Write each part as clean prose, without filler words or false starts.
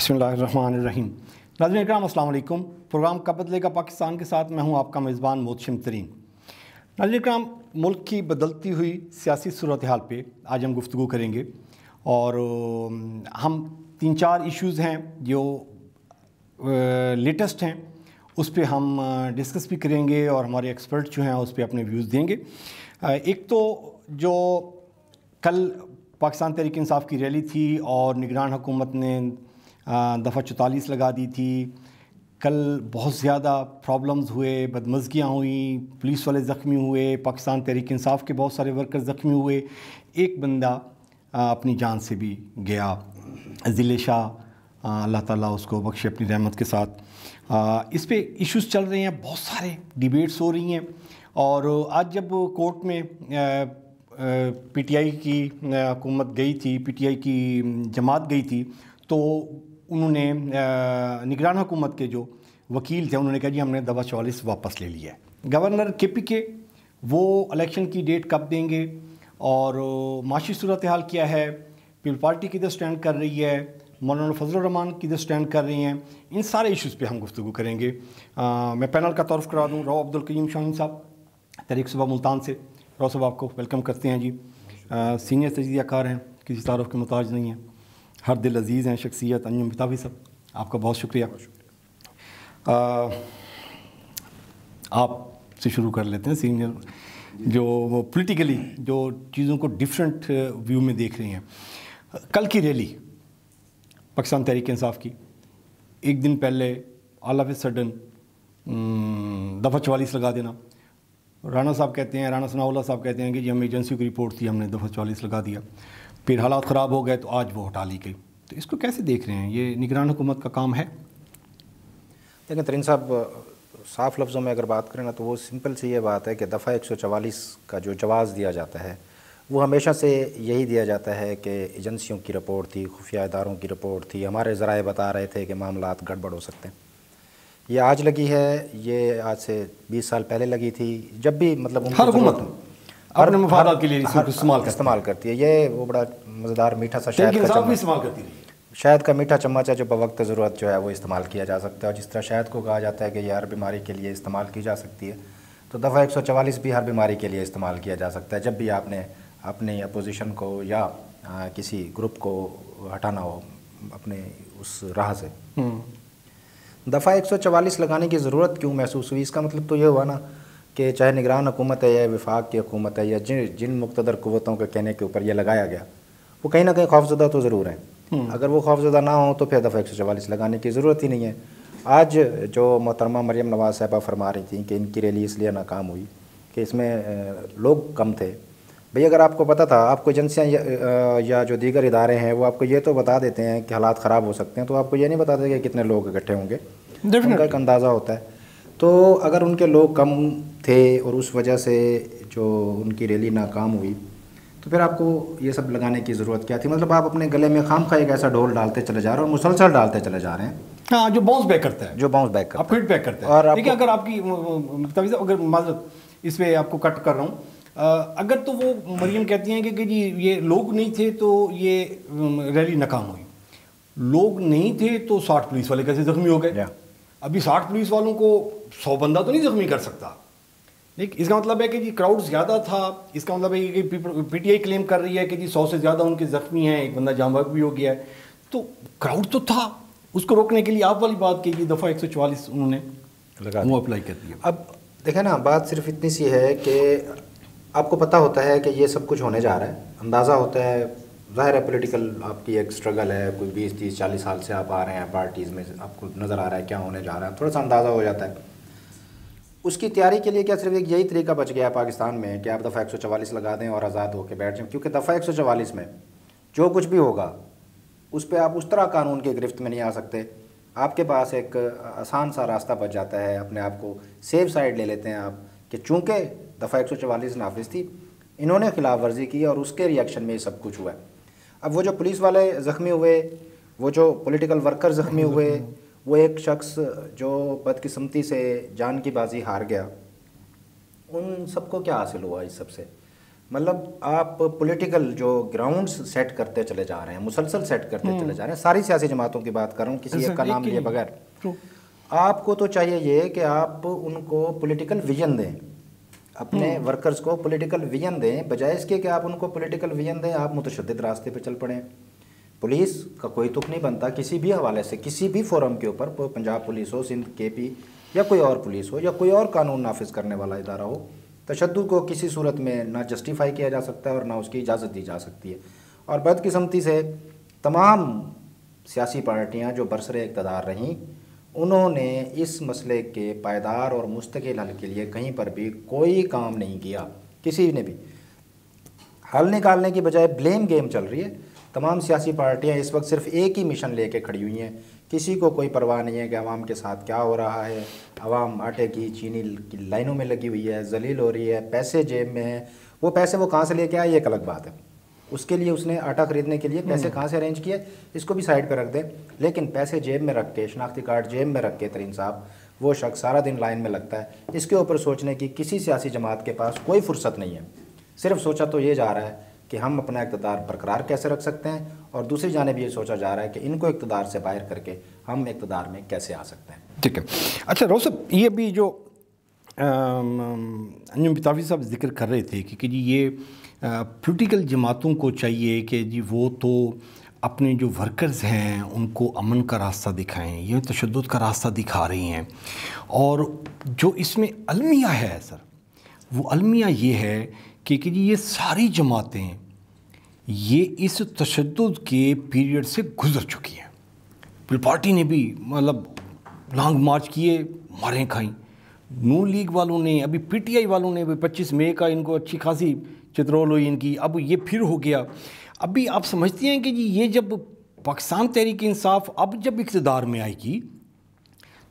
बिस्मिल्लाहिर्रहमानिर्रहीम। नाज़रीन इकराम अस्सलाम वालेकुम। प्रोग्राम कब बदलेगा पाकिस्तान के साथ मैं हूं आपका मेज़बान मोहतशिम तरीन। नाज़रीन इकराम, मुल्क की बदलती हुई सियासी सूरत हाल पे आज हम गुफ्तगू करेंगे और हम 3-4 इश्यूज़ हैं जो लेटेस्ट हैं, उस पे हम डिस्कस भी करेंगे और हमारे एक्सपर्ट जो हैं उस पे अपने व्यूज़ देंगे। एक तो जो कल पाकिस्तान तहरीक इंसाफ की रैली थी और निगरान हुकूमत ने दफ़ा 44 लगा दी थी। कल बहुत ज़्यादा प्रॉब्लम्स हुए, बदमज़गियाँ हुई, पुलिस वाले ज़ख्मी हुए, पाकिस्तान तहरीक इंसाफ के बहुत सारे वर्कर ज़ख्मी हुए, एक बंदा अपनी जान से भी गया, ज़िले शाह, अल्लाह ताला उसको बख्शे अपनी रहमत के साथ। इस पे इश्यूज़ चल रहे हैं, बहुत सारे डिबेट्स हो रही हैं और आज जब कोर्ट में पीटीआई की हुकूमत गई थी, पीटीआई की जमात गई थी, तो उन्होंने निगरान हुकूमत के जो वकील थे उन्होंने कहा जी हमने दफ़ा 44 वापस ले लिया है। गवर्नर KP वो इलेक्शन की डेट कब देंगे और माशी सूरत हाल क्या है, पीपल पार्टी किधर स्टैंड कर रही है, मौलाना फजलुर रहमान किधर स्टैंड कर रही हैं, इन सारे इश्यूज़ पे हम गुफ्तगू करेंगे। मैं पैनल का तारुफ करा दूँ, राव अब्दुल करीम शाहीन साहब तहरीक सुबह मुल्तान से। राव साहब आपको वेलकम करते हैं जी। सीनियर तजज़ियाकार हैं, किसी तारुफ के मुताज नहीं हैं, हर दिल अज़ीज़ हैं शख्सियत। अंजुम बितावी साहब आपका बहुत शुक्रिया। आपसे शुरू कर लेते हैं, सीनियर जो वो पॉलिटिकली जो चीज़ों को डिफरेंट व्यू में देख रही हैं। कल की रैली पाकिस्तान तहरीक इंसाफ की, एक दिन पहले ऑल ऑफ ए सडन दफ़ा 44 लगा देना। राना साहब कहते हैं, राना सनाउल्लाह साहब कहते हैं कि जी हम एजेंसी की रिपोर्ट थी, हमने दफ़ा 44 लगा दिया, फिर हालात ख़राब हो गए तो आज वो हटा ली गई। तो इसको कैसे देख रहे हैं, ये निगरान हुकूमत का काम है? देखिए तरीन साहब, साफ़ लफ्ज़ों में अगर बात करें ना तो वो सिंपल सी ये बात है कि दफ़ा 144 का जो जवाज़ दिया जाता है वो हमेशा से यही दिया जाता है कि एजेंसियों की रिपोर्ट थी, खुफिया इदारों की रिपोर्ट थी, हमारे ज़राए बता रहे थे कि मामलात गड़बड़ हो सकते हैं। ये आज लगी है, ये आज से 20 साल पहले लगी थी, जब भी मतलब हर हुकूमत अपने मफादात के लिए इस्तेमाल करती है। ये वो बड़ा मज़ेदार मीठा सा शहद का चम्मच इस्तेमाल करती रही, शहद का मीठा चम्मच है जो बवक्त ज़रूरत जो है वो इस्तेमाल किया जा सकता है। और जिस तरह शहद को कहा जाता है कि यह हर बीमारी के लिए इस्तेमाल की जा सकती है, तो दफ़ा 144 भी हर बीमारी के लिए इस्तेमाल किया जा सकता है जब भी आपने अपनी अपोजिशन को या किसी ग्रुप को हटाना हो अपने उस राह से। दफ़ा 144 लगाने की ज़रूरत क्यों महसूस हुई? इसका मतलब तो ये हुआ ना कि चाहे निगरान हुकूमत है या विफाक की हुकूमत है या जिन मुक़्तदर क़ुव्वतों के कहने के ऊपर यह लगाया गया, वो कहीं ना कहीं खौफज़दा तो ज़रूर हैं। अगर वो खौफज़दा ना हो तो फिर दफ़ा 144 लगाने की ज़रूरत ही नहीं है। आज जो मोहतरमा मरियम नवाज़ साहिबा फरमा रही थी कि इनकी रैली इसलिए नाकाम हुई कि इसमें लोग कम थे। भाई अगर आपको पता था, आपको एजेंसियाँ या जो दीगर इदारे हैं वो आपको ये तो बता देते हैं कि हालात ख़राब हो सकते हैं, तो आपको ये नहीं बताते कि कितने लोग इकट्ठे होंगे, उनका एक अंदाज़ा होता है। तो अगर उनके लोग कम थे और उस वजह से जो उनकी रैली नाकाम हुई, तो फिर आपको ये सब लगाने की ज़रूरत क्या थी? मतलब आप अपने गले में खामखा एक ऐसा ढोल डालते चले जा रहे हैं और मुसलसल डालते चले जा रहे हैं। हाँ, जो बाउंस बैक करता है, जो बाउंस बैक करता है, आप फीडबैक करते हैं। और देखिए अगर आपकी अगर माजरत इस पर आपको कट कर रहा हूँ, अगर तो वो मरियम कहती हैं कि जी ये लोग नहीं थे तो ये रैली नाकाम हुई, लोग नहीं थे तो 60 पुलिस वाले कैसे ज़ख्मी हो गए? अभी 60 पुलिस वालों को 100 बंदा तो नहीं ज़ख्मी कर सकता। ठीक, इसका मतलब है कि जी क्राउड ज़्यादा था। इसका मतलब है कि पीटीआई क्लेम कर रही है कि जी 100 से ज़्यादा उनके ज़ख्मी हैं, एक बंदा जाम बहक भी हो गया है। तो क्राउड तो था, उसको रोकने के लिए आप वाली बात कीजिए, दफ़ा 144 उन्होंने वो अप्लाई कर दिया। अब देखें ना, बात सिर्फ इतनी सी है कि आपको पता होता है कि ये सब कुछ होने जा रहा है, अंदाज़ा होता है। ज़ाहिर है पॉलिटिकल आपकी एक स्ट्रगल है, कोई 20-30-40 साल से आप आ रहे हैं पार्टीज़ में, आपको नज़र आ रहा है क्या होने जा रहा है, थोड़ा सा अंदाज़ा हो जाता है। उसकी तैयारी के लिए क्या सिर्फ एक यही तरीका बच गया है पाकिस्तान में कि आप दफ़ा 144 लगा दें और आज़ाद होकर बैठ जाएं? क्योंकि दफ़ा 144 में जो कुछ भी होगा उस पर आप उस तरह कानून की गिरफ्त में नहीं आ सकते। आपके पास एक आसान सा रास्ता बच जाता है, अपने आप को सेफ साइड ले लेते हैं आप कि चूँकि दफ़ा 144 नाफिज थी, इन्होंने खिलाफ वर्जी की और उसके रिएक्शन में ये सब कुछ हुआ है। अब वो जो पुलिस वाले ज़ख्मी हुए, वो जो पॉलिटिकल वर्कर ज़ख्मी हुए, वो एक शख्स जो बदकिस्मती से जान की बाजी हार गया, उन सबको क्या हासिल हुआ इस सबसे? मतलब आप पॉलिटिकल जो ग्राउंड्स सेट करते चले जा रहे हैं, मुसलसल सेट करते चले जा रहे हैं। सारी सियासी जमातों की बात कर रहा हूँ, किसी एक का नाम लिए बगैर। आपको तो चाहिए ये कि आप उनको पॉलिटिकल विजन दें, अपने वर्कर्स को पॉलिटिकल विजन दें, बजाय इसके कि आप उनको पॉलिटिकल विजन दें आप मुतशद्दिद रास्ते पे चल पड़े। पुलिस का कोई तुक नहीं बनता किसी भी हवाले से, किसी भी फोरम के ऊपर, पंजाब पुलिस हो, सिंध KP या कोई और पुलिस हो या कोई और कानून नाफिज करने वाला इदारा हो, तशद्दुद को किसी सूरत में ना जस्टिफाई किया जा सकता है और ना उसकी इजाज़त दी जा सकती है। और बदकिस्मती से तमाम सियासी पार्टियाँ जो बरसरे इक़्तिदार रहीं, उन्होंने इस मसले के पायदार और मुस्तकिल हल के लिए कहीं पर भी कोई काम नहीं किया। किसी ने भी हल निकालने की बजाय ब्लेम गेम चल रही है। तमाम सियासी पार्टियां इस वक्त सिर्फ एक ही मिशन लेके खड़ी हुई हैं। किसी को कोई परवाह नहीं है कि आवाम के साथ क्या हो रहा है। आवाम आटे की चीनी की लाइनों में लगी हुई है, जलील हो रही है, पैसे जेब में है। वो पैसे वो कहाँ से लेके आए, ये एक अलग बात है। उसके लिए उसने आटा ख़रीदने के लिए पैसे कहाँ से अरेंज किए, इसको भी साइड पर रख दें। लेकिन पैसे जेब में रख के, शनाख्ती कार्ड जेब में रख के तरीन साहब वो शख्स सारा दिन लाइन में लगता है। इसके ऊपर सोचने की किसी सियासी जमात के पास कोई फुर्सत नहीं है। सिर्फ सोचा तो ये जा रहा है कि हम अपना इक़्तिदार बरकरार कैसे रख सकते हैं, और दूसरी जानिब ये सोचा जा रहा है कि इनको इक़्तिदार से बाहर करके हम इक़्तिदार में कैसे आ सकते हैं। ठीक है। अच्छा रऊफ साहब, ये भी जो अंजुम बितावी साहब जिक्र कर रहे थे कि जी ये पॉलिटिकल जमातों को चाहिए कि जी वो तो अपने जो वर्कर्स हैं उनको अमन का रास्ता दिखाएं, ये तशद्दुद का रास्ता दिखा रही हैं। और जो इसमें अलमिया है सर, वो अलमिया ये है कि जी ये सारी जमातें ये इस तशद्दुद के पीरियड से गुज़र चुकी हैं। पीपल पार्टी ने भी मतलब लॉन्ग मार्च किए, मारें खाई। नून लीग वालों ने, अभी PTI वालों ने भी 25 मई का इनको अच्छी खासी चित्रोल हुई इनकी, अब ये फिर हो गया। अभी आप समझते हैं कि जी ये जब पाकिस्तान तहरीक इंसाफ अब जब इक़्तिदार में आएगी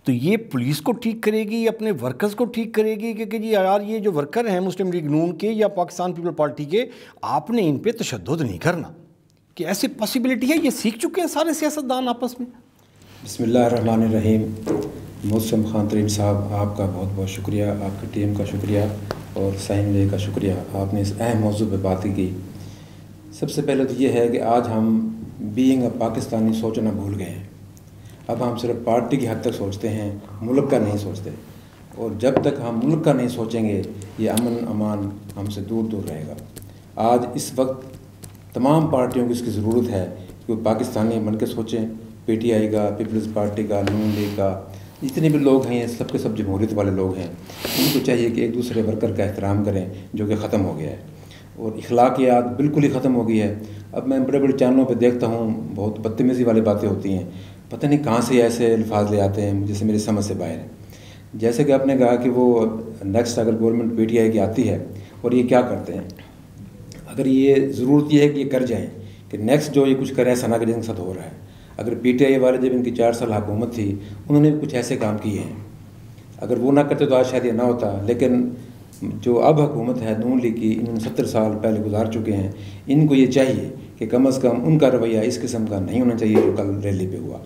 तो ये पुलिस को ठीक करेगी, अपने वर्कर्स को ठीक करेगी कि जी यार ये जो वर्कर हैं मुस्लिम लीग नून के या पाकिस्तान पीपल पार्टी के, आपने इन पे तशद्दुद नहीं करना। कि ऐसी पॉसिबिलिटी है, ये सीख चुके हैं सारे सियासतदान आपस में। बिस्मिल्लाहिर्रहमानिर्रहीम। मोहसिन खान तरीम साहब, आपका बहुत बहुत शुक्रिया, आपकी टीम का शुक्रिया और साहिन ले का शुक्रिया, आपने इस अहम मौजू पर बात की। सबसे पहले तो ये है कि आज हम बीइंग अ पाकिस्तानी सोचना भूल गए हैं। अब हम सिर्फ पार्टी की हद तक सोचते हैं, मुल्क का नहीं सोचते। और जब तक हम मुल्क का नहीं सोचेंगे ये अमन अमान हमसे दूर दूर रहेगा। आज इस वक्त तमाम पार्टियों की इसकी ज़रूरत है कि वो पाकिस्तानी बन के सोचें। PTI का, पीपल्स पार्टी का, नून लीग का, जितने भी लोग हैं सब के सब जमहूरियत वाले लोग हैं। उनको चाहिए कि एक दूसरे वर्कर का एहतराम करें, जो कि ख़त्म हो गया है। और इखलाकियात बिल्कुल ही ख़त्म हो गई है। अब मैं बड़े बड़े चैनलों पे देखता हूँ, बहुत बदतमीज़ी वाली बातें होती हैं, पता नहीं कहाँ से ऐसे अल्फाज ले आते हैं, जैसे मेरी समझ से बाहर है। जैसे कि आपने कहा कि वो नेक्स्ट अगर गवर्नमेंट PTI की आती है और ये क्या करते हैं, अगर ये ज़रूरत ये है कि ये कर जाएँ कि नेक्स्ट जो ये कुछ करे सना के जिनके साथ हो रहा है। अगर PTI वाले जब इनकी 4 साल हुकूमत थी उन्होंने भी कुछ ऐसे काम किए हैं, अगर वो ना करते तो आज शायद ये ना होता। लेकिन जो अब हुकूमत है नून लीग की, इन्होंने 70 साल पहले गुजार चुके हैं। इनको ये चाहिए कि कम अज़ कम उनका रवैया इस किस्म का नहीं होना चाहिए जो कल रैली पे हुआ।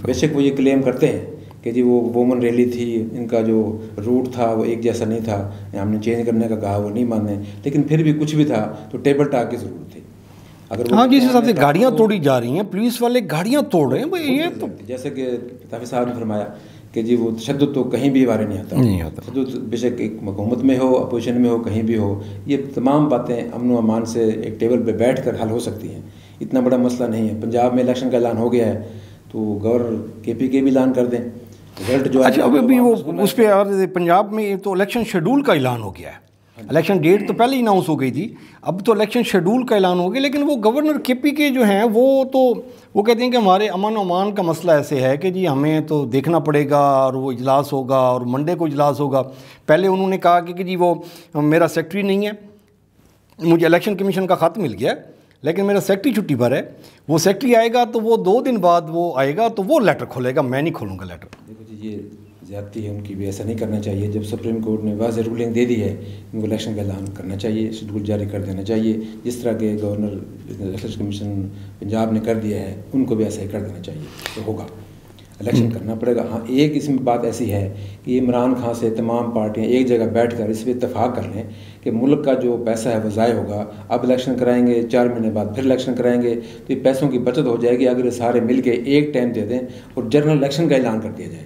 बेशक वो ये क्लेम करते हैं कि जी वो वोमन रैली थी, इनका जो रूट था वो एक जैसा नहीं था, हमने चेंज करने का कहा, वो नहीं माने। लेकिन फिर भी कुछ भी था तो टेबल टाक की ज़रूरत थी। अगर हाँ, जिस हिसाब से गाड़ियाँ तोड़ी जा रही हैं, पुलिस वाले गाड़ियाँ तोड़ रहे हैं भाई, ये तो जैसे कि ताफ़ी साहब ने फरमाया कि जी वो तशद्दुद तो कहीं भी बारे नहीं आता। तशद्दुद बेशक एक हुकूमत में हो, अपोजिशन में हो, कहीं भी हो, ये तमाम बातें अमन व अमान से एक टेबल पे बैठ कर हल हो सकती हैं। इतना बड़ा मसला नहीं है। पंजाब में इलेक्शन का ऐलान हो गया है तो गवर्नर KP के भी ऐलान कर दें, रिजल्ट जो अच्छा अभी वो उस पर पंजाब में तो इलेक्शन शेड्यूल का ऐलान हो गया है। इलेक्शन डेट तो पहले ही अनाउंस हो गई थी, अब तो इलेक्शन शेड्यूल का ऐलान हो गया। लेकिन वो गवर्नर KP के जो हैं वो कहते हैं कि हमारे अमन अमान का मसला ऐसे है कि जी हमें तो देखना पड़ेगा और वो इजलास होगा और मंडे को इजलास होगा। पहले उन्होंने कहा कि जी वो मेरा सेक्रेटरी नहीं है, मुझे इलेक्शन कमीशन का ख़त मिल गया लेकिन मेरा सेक्रेटरी छुट्टी पर है। वो सेक्रेटरी आएगा तो वो 2 दिन बाद वो आएगा तो वो लेटर खोलेगा, मैं नहीं खोलूँगा लेटर। देखो जी ये ज़्यादती है उनकी भी, ऐसा नहीं करना चाहिए। जब सुप्रीम कोर्ट ने वाज़ेह रूलिंग दे दी है, उनको इलेक्शन का ऐलान करना चाहिए, शेड्यूल जारी कर देना चाहिए। जिस तरह के गवर्नर इलेक्शन कमीशन पंजाब ने कर दिया है उनको भी ऐसा ही कर देना चाहिए तो होगा। इलेक्शन करना पड़ेगा। हाँ, एक इसमें बात ऐसी है कि इमरान खान से तमाम पार्टियां एक जगह बैठकर इस पर इत्तेफाक कर लें कि मुल्क का जो पैसा है वो ज़ाय होगा। अब इलेक्शन कराएंगे, 4 महीने बाद फिर इलेक्शन कराएंगे, तो ये पैसों की बचत हो जाएगी अगर ये सारे मिल के एक टाइम दे दें और जनरल इलेक्शन का ऐलान कर दिया जाए।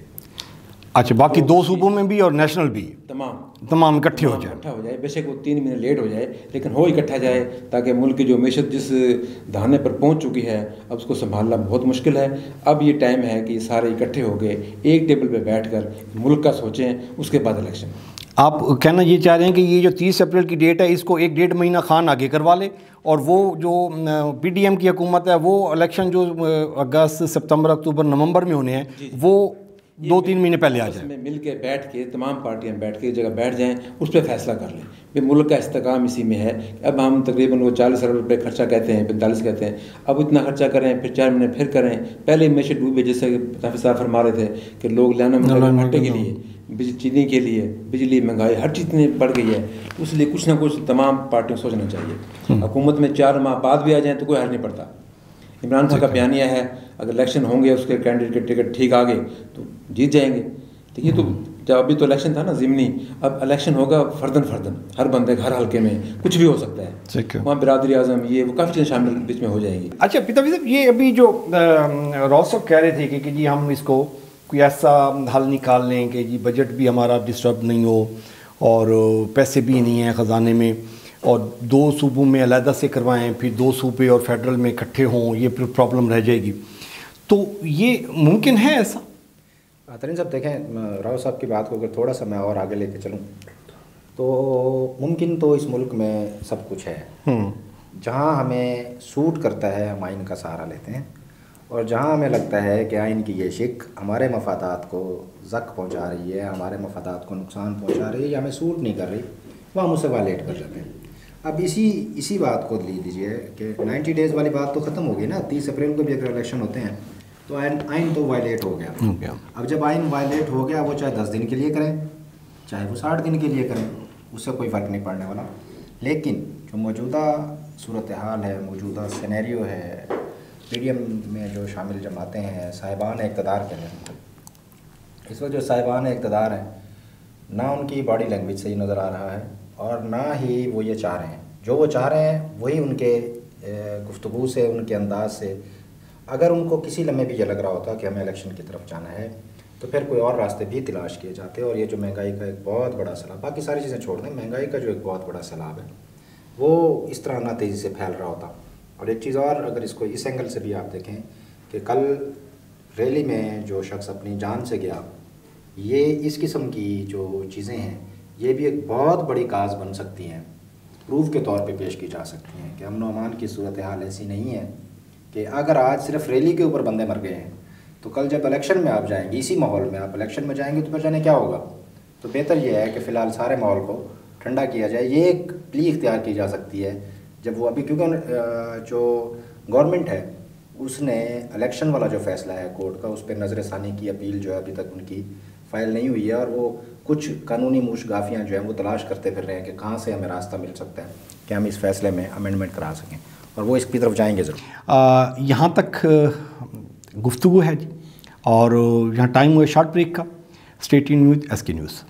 अच्छा, बाकी 2 सूबों में भी और नेशनल भी तमाम इकट्ठे हो जाए। बेशक वो 3 महीने लेट हो जाए, लेकिन हो इकट्ठा जाए, ताकि मुल्क की जो मैशत जिस धाने पर पहुंच चुकी है अब उसको संभालना बहुत मुश्किल है। अब ये टाइम है कि सारे इकट्ठे हो गए एक टेबल पे बैठकर मुल्क का सोचें, उसके बाद इलेक्शन। आप कहना ये चाह रहे हैं कि ये जो 30 अप्रैल की डेट है इसको 1-1.5 महीना खान आगे करवा ले, और वो जो PDM की हुकूमत है वो इलेक्शन जो अगस्त, सितंबर, अक्टूबर, नवंबर में होने हैं वो 2-3 महीने पहले आ जाए। मिल के बैठ के तमाम पार्टियां बैठ के एक जगह बैठ जाएं, उस पर फैसला कर लें। भाई मुल्क का इस्तेकाम इसी में है। अब हम तकरीबन वो 40 अरब रुपये खर्चा कहते हैं, 45 कहते हैं, अब इतना खर्चा करें, फिर 4 महीने फिर करें। पहले मैशत डूबे, जैसे हाफिज़ साहब फरमा रहे थे कि लोग लाना आटे के लिए, चीनी के लिए, बिजली, महंगाई, हर चीज़ इतनी बढ़ गई है, तो इसलिए कुछ ना कुछ तमाम पार्टियों को सोचना चाहिए। हुकूमत में 4 माह बाद भी आ जाएँ तो कोई हर्ज नहीं पड़ता। इमरान खान का बयानिया है अगर इलेक्शन होंगे, उसके कैंडिडेट के टिकट ठीक आ गए तो जीत जाएंगे। तो ये तो जब अभी तो इलेक्शन था ना ज़िमनी, अब इलेक्शन होगा फर्दन हर बंदे हर हल्के में कुछ भी हो सकता है। वहाँ बिरादरी आज़म ये वो काफ़ी चीज़ें शामिल बीच में हो जाएंगी। अच्छा पिता साहब, ये अभी जो राव साहब कह रहे थे कि जी हम इसको कोई ऐसा हल निकाल लें कि जी बजट भी हमारा डिस्टर्ब नहीं हो और पैसे भी नहीं हैं ख़जाने में, और 2 सूबों में अलहदा से करवाएं, फिर 2 सूबे और फेडरल में इकट्ठे हों, ये प्रॉब्लम रह जाएगी। तो ये मुमकिन है ऐसा? तरीन साहब देखें, राव साहब की बात को अगर थोड़ा सा मैं और आगे लेके चलूँ तो मुमकिन तो इस मुल्क में सब कुछ है। जहाँ हमें सूट करता है हम आइन का सहारा लेते हैं, और जहाँ हमें लगता है कि आइन की ये शिक हमारे मफादात को ज़ख्म पहुँचा रही है, हमारे मफादात को नुकसान पहुँचा रही है या हमें सूट नहीं कर रही, वह हम उसे वायलेट कर जाते हैं। अब इसी बात को ले लीजिए कि 90 डेज़ वाली बात तो ख़त्म हो गई ना। 30 अप्रैल को भी अगर इलेक्शन होते हैं तो आइन तो वायलेट हो गया। अब जब आइन वायलेट हो गया, वो चाहे 10 दिन के लिए करें, चाहे वो 60 दिन के लिए करें, उससे कोई फ़र्क नहीं पड़ने वाला। लेकिन जो मौजूदा सूरत हाल है, मौजूदा सिनेरियो है, PDM में जो शामिल जमातें हैं, साहिबान इक़्तिदार के लिए, इस वक्त जो साहिबान इक़्तिदार हैं, ना उनकी बॉडी लैंग्वेज सही नज़र आ रहा है और ना ही वो ये चाह रहे हैं। जो वो चाह रहे हैं वही उनके गुफ्तगू से, उनके अंदाज से, अगर उनको किसी लम्हे भी ये लग रहा होता कि हमें इलेक्शन की तरफ जाना है तो फिर कोई और रास्ते भी तलाश किए जाते। और ये जो महंगाई का एक बहुत बड़ा सैलाब, बाकी सारी चीज़ें छोड़ दें, महंगाई का जो एक बहुत बड़ा सैलाब है वो इस तरह ना तेज़ी से फैल रहा होता। और एक चीज़ और, अगर इसको इस एंगल से भी आप देखें कि कल रैली में जो शख्स अपनी जान से गया, ये इस किस्म की जो चीज़ें हैं ये भी एक बहुत बड़ी काज बन सकती हैं, प्रूफ के तौर पे पेश की जा सकती हैं कि अमन व अमान की सूरत हाल ऐसी नहीं है कि अगर आज सिर्फ रैली के ऊपर बंदे मर गए हैं तो कल जब इलेक्शन में आप जाएंगे, इसी माहौल में आप इलेक्शन में जाएंगे तो फिर जाने क्या होगा। तो बेहतर यह है कि फ़िलहाल सारे माहौल को ठंडा किया जाए। ये एक प्ली इख्तियार की जा सकती है जब वो अभी, क्योंकि जो गवर्नमेंट है उसने इलेक्शन वाला जो फ़ैसला है कोर्ट का, उस पर नज़र षानी की अपील जो है अभी तक उनकी फ़ाइल नहीं हुई है, और वो कुछ कानूनी मूशगाफियाँ जो हैं वो तलाश करते फिर रहे हैं कि कहाँ से हमें रास्ता मिल सकता है कि हम इस फैसले में अमेंडमेंट करा सकें, और वो इसकी तरफ जाएंगे ज़रूर। यहाँ तक गुफ्तगू है जी, और यहाँ टाइम हुआ शॉर्ट ब्रेक का। Stay tuned with SK news.